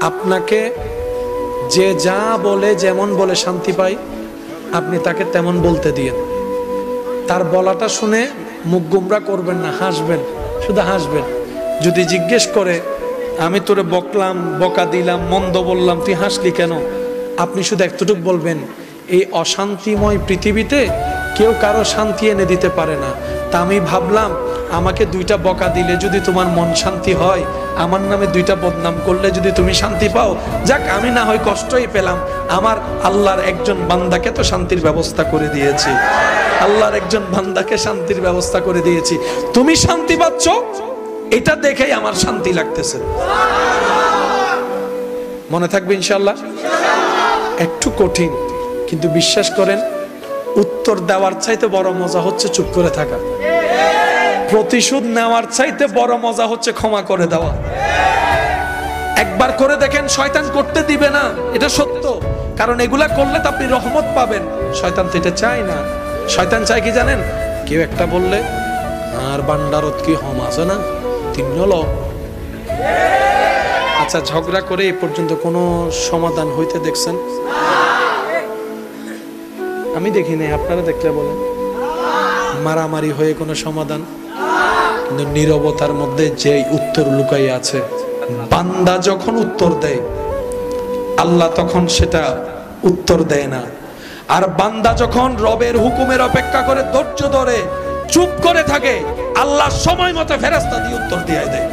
আপনাকে যে যা বলে যেমন বলে শান্তি পাই, আপনি তাকে তেমন বলতে দিয়েন। তার বলাটা শুনে মুখ গুমরা করবেন না, হাসবেন, শুধু হাসবেন। যদি জিজ্ঞেস করে আমি তোরে বকলাম, বকা দিলাম, মন্দ বললাম, তুই হাসলি কেন, আপনি শুধু এতটুকু বলবেন, এই অশান্তিময় পৃথিবীতে কেউ কারো শান্তি এনে দিতে পারে না। তা আমি ভাবলাম আমাকে 2টা বকা দিলে যদি তোমার মন শান্তি হয়, আমার নামে 2টা বদনাম করলে যদি তুমি শান্তি পাও, যাক আমি না হয় কষ্টই পেলাম, আমার আল্লাহর একজন বান্দাকে তো শান্তির ব্যবস্থা করে দিয়েছি, আল্লাহর একজন বান্দাকে শান্তির ব্যবস্থা করে দিয়েছি, তুমি শান্তি পাচ্ছ, এটা দেখেই আমার শান্তি লাগতেছে। মনে থাকবে ইনশাআল্লাহ। একটু কঠিন, কিন্তু বিশ্বাস করেন উত্তর দেওয়ার চাইতে বড় মজা হচ্ছে চুপ করে থাকা। প্রতিশোধ নেওয়ার চাইতে বড় মজা হচ্ছে ক্ষমা করে দেওয়া। একবার করে দেখেন, শয়তান করতে দিবে না, এটা সত্য। কারণ এগুলা করলে তো আপনি রহমত পাবেন। শয়তান তো এটা চায় না। শয়তান চায় কি জানেন? কেউ একটা বললে আর বান্ডারত কি হম আছে না, তিনল। আচ্ছা, ঝগড়া করে এ পর্যন্ত কোনো সমাধান হইতে দেখছেন? আমি দেখি নাই, আপনারা দেখলে বলেন। মারামারি হয়ে কোনো সমাধান? কিন্তু নীরবতার মধ্যে যে উত্তর লুকাই আছে, বান্দা যখন উত্তর দেয় আল্লাহ তখন সেটা উত্তর দেয় না। আর বান্দা যখন রবের হুকুমের অপেক্ষা করে ধৈর্য ধরে চুপ করে থাকে, আল্লাহ সময় মতো ফেরেশতা দিয়ে উত্তর দিয়ে দেয়।